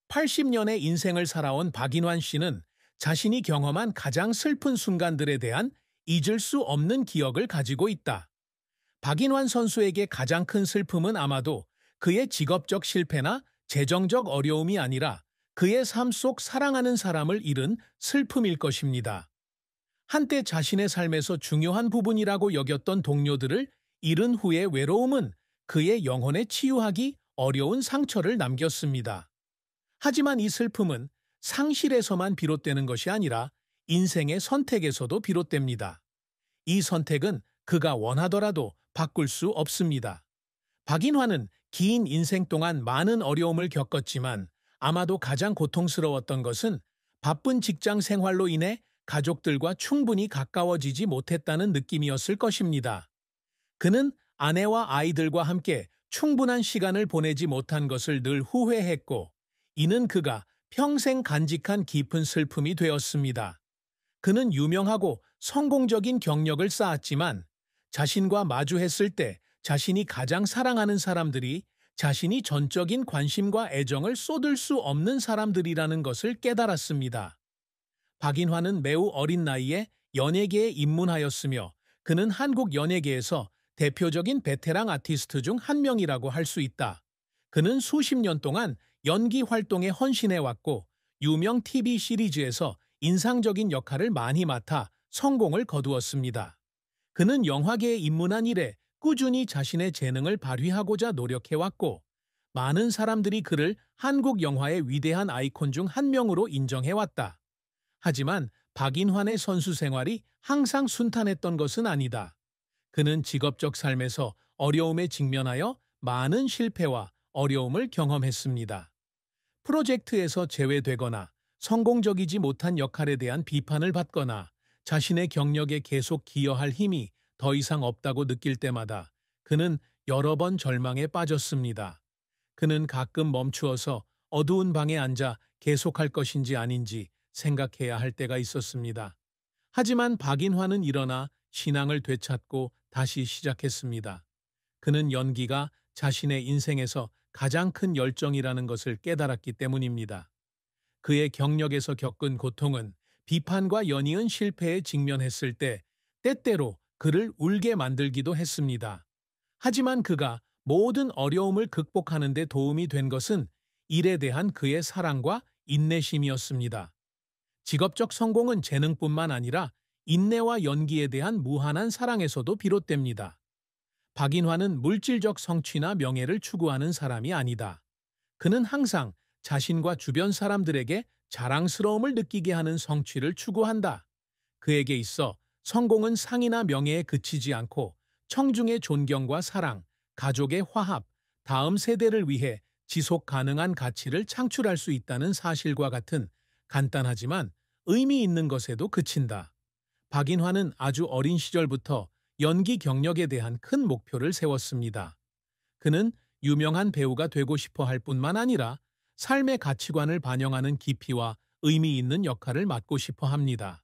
80년의 인생을 살아온 박인환 씨는 자신이 경험한 가장 슬픈 순간들에 대한 잊을 수 없는 기억을 가지고 있다. 박인환 선수에게 가장 큰 슬픔은 아마도 그의 직업적 실패나 재정적 어려움이 아니라 그의 삶 속 사랑하는 사람을 잃은 슬픔일 것입니다. 한때 자신의 삶에서 중요한 부분이라고 여겼던 동료들을 잃은 후의 외로움은 그의 영혼에 치유하기 어려운 상처를 남겼습니다. 하지만 이 슬픔은 상실에서만 비롯되는 것이 아니라 인생의 선택에서도 비롯됩니다. 이 선택은 그가 원하더라도 바꿀 수 없습니다. 박인환은 긴 인생 동안 많은 어려움을 겪었지만 아마도 가장 고통스러웠던 것은 바쁜 직장 생활로 인해 가족들과 충분히 가까워지지 못했다는 느낌이었을 것입니다. 그는 아내와 아이들과 함께 충분한 시간을 보내지 못한 것을 늘 후회했고, 이는 그가 평생 간직한 깊은 슬픔이 되었습니다. 그는 유명하고 성공적인 경력을 쌓았지만 자신과 마주했을 때 자신이 가장 사랑하는 사람들이 자신이 전적인 관심과 애정을 쏟을 수 없는 사람들이라는 것을 깨달았습니다. 박인환은 매우 어린 나이에 연예계에 입문하였으며 그는 한국 연예계에서 대표적인 베테랑 아티스트 중 한 명이라고 할 수 있다. 그는 수십 년 동안 연기 활동에 헌신해왔고 유명 TV 시리즈에서 인상적인 역할을 많이 맡아 성공을 거두었습니다. 그는 영화계에 입문한 이래 꾸준히 자신의 재능을 발휘하고자 노력해왔고 많은 사람들이 그를 한국 영화의 위대한 아이콘 중 한 명으로 인정해왔다. 하지만 박인환의 선수 생활이 항상 순탄했던 것은 아니다. 그는 직업적 삶에서 어려움에 직면하여 많은 실패와 어려움을 경험했습니다. 프로젝트에서 제외되거나 성공적이지 못한 역할에 대한 비판을 받거나 자신의 경력에 계속 기여할 힘이 더 이상 없다고 느낄 때마다 그는 여러 번 절망에 빠졌습니다. 그는 가끔 멈추어서 어두운 방에 앉아 계속할 것인지 아닌지 생각해야 할 때가 있었습니다. 하지만 박인환은 일어나 신앙을 되찾고 다시 시작했습니다. 그는 연기가 자신의 인생에서 가장 큰 열정이라는 것을 깨달았기 때문입니다. 그의 경력에서 겪은 고통은 비판과 연이은 실패에 직면했을 때 때때로 그를 울게 만들기도 했습니다. 하지만 그가 모든 어려움을 극복하는 데 도움이 된 것은 일에 대한 그의 사랑과 인내심이었습니다. 직업적 성공은 재능뿐만 아니라 인내와 연기에 대한 무한한 사랑에서도 비롯됩니다. 박인환은 물질적 성취나 명예를 추구하는 사람이 아니다. 그는 항상 자신과 주변 사람들에게 자랑스러움을 느끼게 하는 성취를 추구한다. 그에게 있어 성공은 상이나 명예에 그치지 않고 청중의 존경과 사랑, 가족의 화합, 다음 세대를 위해 지속 가능한 가치를 창출할 수 있다는 사실과 같은 간단하지만 의미 있는 것에도 그친다. 박인환은 아주 어린 시절부터 연기 경력에 대한 큰 목표를 세웠습니다. 그는 유명한 배우가 되고 싶어 할 뿐만 아니라 삶의 가치관을 반영하는 깊이와 의미 있는 역할을 맡고 싶어 합니다.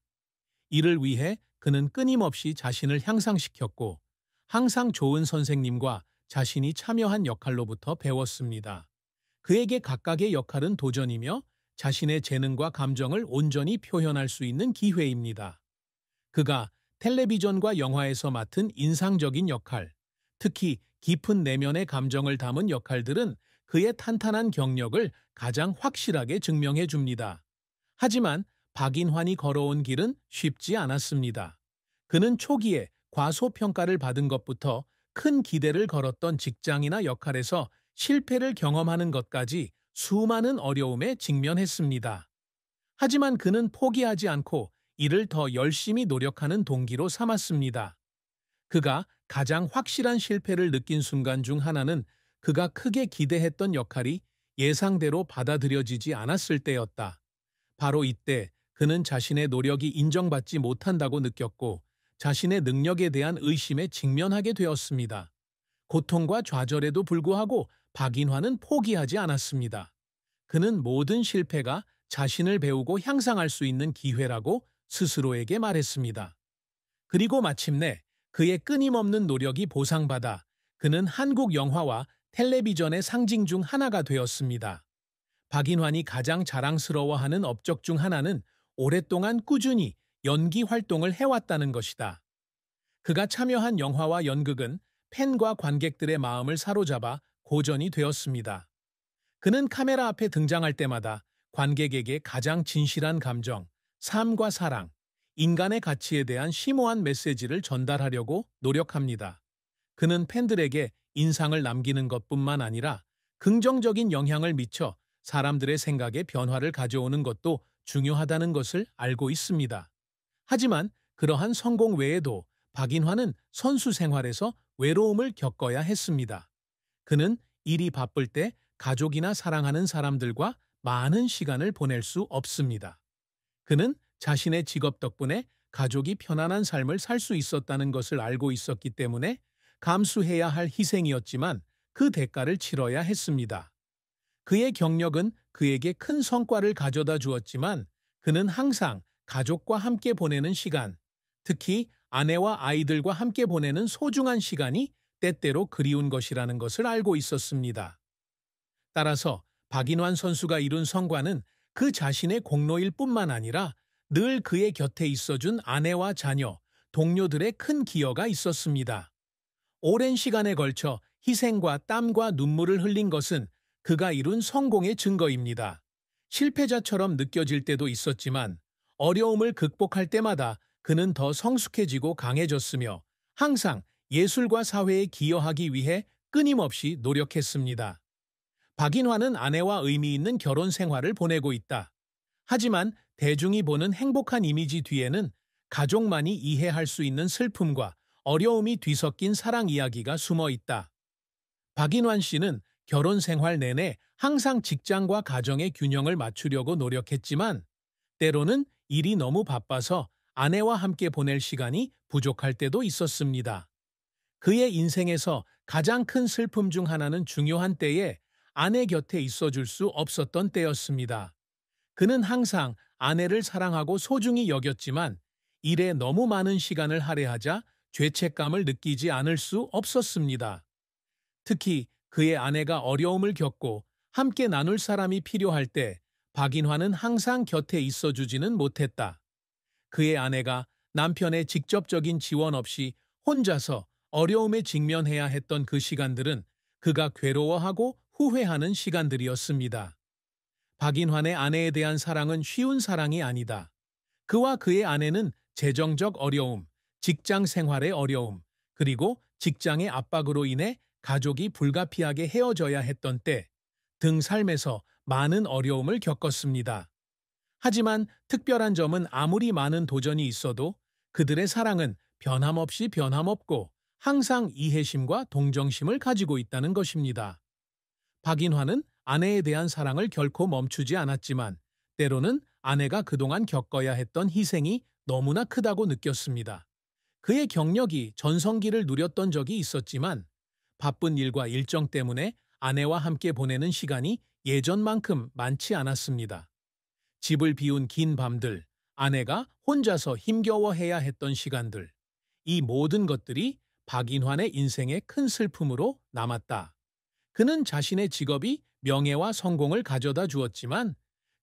이를 위해 그는 끊임없이 자신을 향상시켰고 항상 좋은 선생님과 자신이 참여한 역할로부터 배웠습니다. 그에게 각각의 역할은 도전이며 자신의 재능과 감정을 온전히 표현할 수 있는 기회입니다. 그가 텔레비전과 영화에서 맡은 인상적인 역할, 특히 깊은 내면의 감정을 담은 역할들은 그의 탄탄한 경력을 가장 확실하게 증명해 줍니다. 하지만 박인환이 걸어온 길은 쉽지 않았습니다. 그는 초기에 과소평가를 받은 것부터 큰 기대를 걸었던 직장이나 역할에서 실패를 경험하는 것까지 수많은 어려움에 직면했습니다. 하지만 그는 포기하지 않고 이를 더 열심히 노력하는 동기로 삼았습니다. 그가 가장 확실한 실패를 느낀 순간 중 하나는 그가 크게 기대했던 역할이 예상대로 받아들여지지 않았을 때였다. 바로 이때 그는 자신의 노력이 인정받지 못한다고 느꼈고 자신의 능력에 대한 의심에 직면하게 되었습니다. 고통과 좌절에도 불구하고 박인환은 포기하지 않았습니다. 그는 모든 실패가 자신을 배우고 향상할 수 있는 기회라고 스스로에게 말했습니다. 그리고 마침내 그의 끊임없는 노력이 보상받아 그는 한국 영화와 텔레비전의 상징 중 하나가 되었습니다. 박인환이 가장 자랑스러워하는 업적 중 하나는 오랫동안 꾸준히 연기 활동을 해왔다는 것이다. 그가 참여한 영화와 연극은 팬과 관객들의 마음을 사로잡아 고전이 되었습니다. 그는 카메라 앞에 등장할 때마다 관객에게 가장 진실한 감정, 삶과 사랑, 인간의 가치에 대한 심오한 메시지를 전달하려고 노력합니다. 그는 팬들에게 인상을 남기는 것뿐만 아니라 긍정적인 영향을 미쳐 사람들의 생각에 변화를 가져오는 것도 중요하다는 것을 알고 있습니다. 하지만 그러한 성공 외에도 박인환은 선수 생활에서 외로움을 겪어야 했습니다. 그는 일이 바쁠 때 가족이나 사랑하는 사람들과 많은 시간을 보낼 수 없습니다. 그는 자신의 직업 덕분에 가족이 편안한 삶을 살 수 있었다는 것을 알고 있었기 때문에 감수해야 할 희생이었지만 그 대가를 치러야 했습니다. 그의 경력은 그에게 큰 성과를 가져다 주었지만 그는 항상 가족과 함께 보내는 시간, 특히 아내와 아이들과 함께 보내는 소중한 시간이 때때로 그리운 것이라는 것을 알고 있었습니다. 따라서 박인환 선수가 이룬 성과는 그 자신의 공로일 뿐만 아니라 늘 그의 곁에 있어준 아내와 자녀, 동료들의 큰 기여가 있었습니다. 오랜 시간에 걸쳐 희생과 땀과 눈물을 흘린 것은 그가 이룬 성공의 증거입니다. 실패자처럼 느껴질 때도 있었지만 어려움을 극복할 때마다 그는 더 성숙해지고 강해졌으며 항상 예술과 사회에 기여하기 위해 끊임없이 노력했습니다. 박인환은 아내와 의미 있는 결혼 생활을 보내고 있다. 하지만 대중이 보는 행복한 이미지 뒤에는 가족만이 이해할 수 있는 슬픔과 어려움이 뒤섞인 사랑 이야기가 숨어 있다. 박인환 씨는 결혼 생활 내내 항상 직장과 가정의 균형을 맞추려고 노력했지만 때로는 일이 너무 바빠서 아내와 함께 보낼 시간이 부족할 때도 있었습니다. 그의 인생에서 가장 큰 슬픔 중 하나는 중요한 때에 아내 곁에 있어줄 수 없었던 때였습니다. 그는 항상 아내를 사랑하고 소중히 여겼지만 일에 너무 많은 시간을 할애하자 죄책감을 느끼지 않을 수 없었습니다. 특히 그의 아내가 어려움을 겪고 함께 나눌 사람이 필요할 때 박인환은 항상 곁에 있어주지는 못했다. 그의 아내가 남편의 직접적인 지원 없이 혼자서 어려움에 직면해야 했던 그 시간들은 그가 괴로워하고 후회하는 시간들이었습니다. 박인환의 아내에 대한 사랑은 쉬운 사랑이 아니다. 그와 그의 아내는 재정적 어려움, 직장 생활의 어려움, 그리고 직장의 압박으로 인해 가족이 불가피하게 헤어져야 했던 때 등 삶에서 많은 어려움을 겪었습니다. 하지만 특별한 점은 아무리 많은 도전이 있어도 그들의 사랑은 변함없이 변함없고 항상 이해심과 동정심을 가지고 있다는 것입니다. 박인환은 아내에 대한 사랑을 결코 멈추지 않았지만 때로는 아내가 그동안 겪어야 했던 희생이 너무나 크다고 느꼈습니다. 그의 경력이 전성기를 누렸던 적이 있었지만 바쁜 일과 일정 때문에 아내와 함께 보내는 시간이 예전만큼 많지 않았습니다. 집을 비운 긴 밤들, 아내가 혼자서 힘겨워해야 했던 시간들, 이 모든 것들이 박인환의 인생의 큰 슬픔으로 남았다. 그는 자신의 직업이 명예와 성공을 가져다 주었지만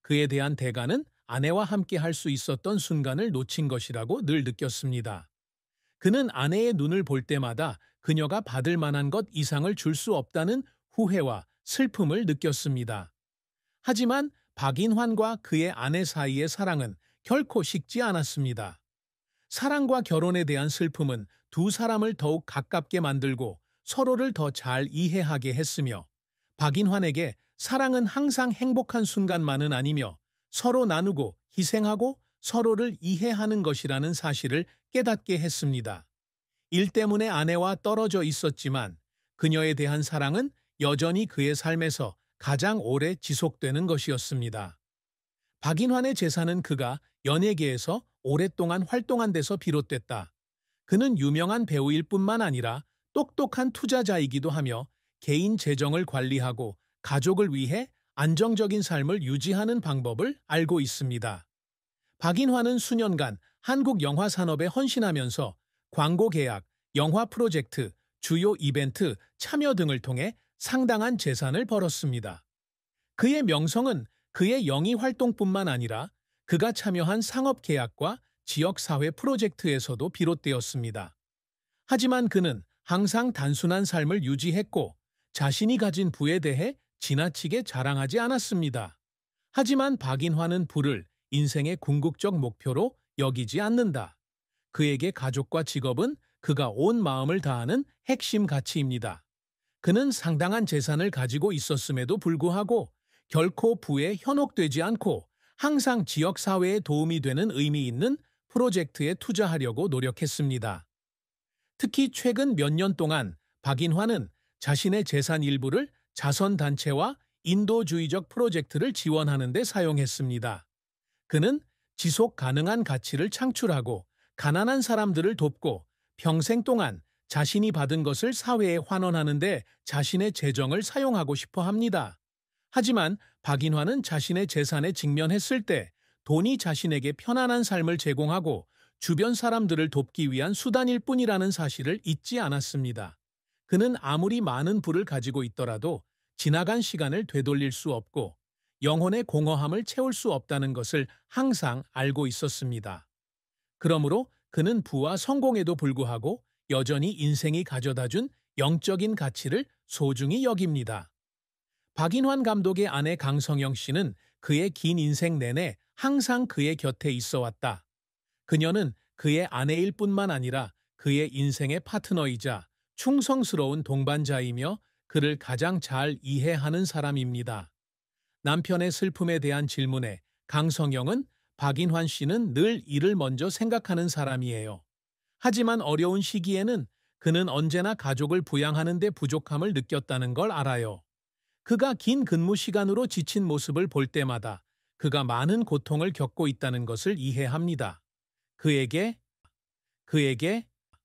그에 대한 대가는 아내와 함께 할 수 있었던 순간을 놓친 것이라고 늘 느꼈습니다. 그는 아내의 눈을 볼 때마다 그녀가 받을 만한 것 이상을 줄 수 없다는 후회와 슬픔을 느꼈습니다. 하지만 박인환과 그의 아내 사이의 사랑은 결코 식지 않았습니다. 사랑과 결혼에 대한 슬픔은 두 사람을 더욱 가깝게 만들고 서로를 더 잘 이해하게 했으며 박인환에게 사랑은 항상 행복한 순간만은 아니며 서로 나누고 희생하고 서로를 이해하는 것이라는 사실을 깨닫게 했습니다. 일 때문에 아내와 떨어져 있었지만 그녀에 대한 사랑은 여전히 그의 삶에서 가장 오래 지속되는 것이었습니다. 박인환의 재산은 그가 연예계에서 오랫동안 활동한 데서 비롯됐다. 그는 유명한 배우일 뿐만 아니라 똑똑한 투자자이기도 하며 개인 재정을 관리하고 가족을 위해 안정적인 삶을 유지하는 방법을 알고 있습니다. 박인환은 수년간 한국 영화 산업에 헌신하면서 광고 계약, 영화 프로젝트, 주요 이벤트 참여 등을 통해 상당한 재산을 벌었습니다. 그의 명성은 그의 영위 활동뿐만 아니라 그가 참여한 상업계약과 지역사회 프로젝트에서도 비롯되었습니다. 하지만 그는 항상 단순한 삶을 유지했고 자신이 가진 부에 대해 지나치게 자랑하지 않았습니다. 하지만 박인환은 부를 인생의 궁극적 목표로 여기지 않는다. 그에게 가족과 직업은 그가 온 마음을 다하는 핵심 가치입니다. 그는 상당한 재산을 가지고 있었음에도 불구하고 결코 부에 현혹되지 않고 항상 지역사회에 도움이 되는 의미 있는 프로젝트에 투자하려고 노력했습니다. 특히 최근 몇 년 동안 박인환은 자신의 재산 일부를 자선단체와 인도주의적 프로젝트를 지원하는 데 사용했습니다. 그는 지속 가능한 가치를 창출하고 가난한 사람들을 돕고 평생 동안 자신이 받은 것을 사회에 환원하는 데 자신의 재정을 사용하고 싶어 합니다. 하지만 박인환은 자신의 재산에 직면했을 때 돈이 자신에게 편안한 삶을 제공하고 주변 사람들을 돕기 위한 수단일 뿐이라는 사실을 잊지 않았습니다. 그는 아무리 많은 부를 가지고 있더라도 지나간 시간을 되돌릴 수 없고 영혼의 공허함을 채울 수 없다는 것을 항상 알고 있었습니다. 그러므로 그는 부와 성공에도 불구하고 여전히 인생이 가져다준 영적인 가치를 소중히 여깁니다. 박인환 감독의 아내 강성영 씨는 그의 긴 인생 내내 항상 그의 곁에 있어 왔다. 그녀는 그의 아내일 뿐만 아니라 그의 인생의 파트너이자 충성스러운 동반자이며 그를 가장 잘 이해하는 사람입니다. 남편의 슬픔에 대한 질문에 강성영은 박인환 씨는 늘 이를 먼저 생각하는 사람이에요. 하지만 어려운 시기에는 그는 언제나 가족을 부양하는 데 부족함을 느꼈다는 걸 알아요. 그가 긴 근무 시간으로 지친 모습을 볼 때마다 그가 많은 고통을 겪고 있다는 것을 이해합니다. 그에게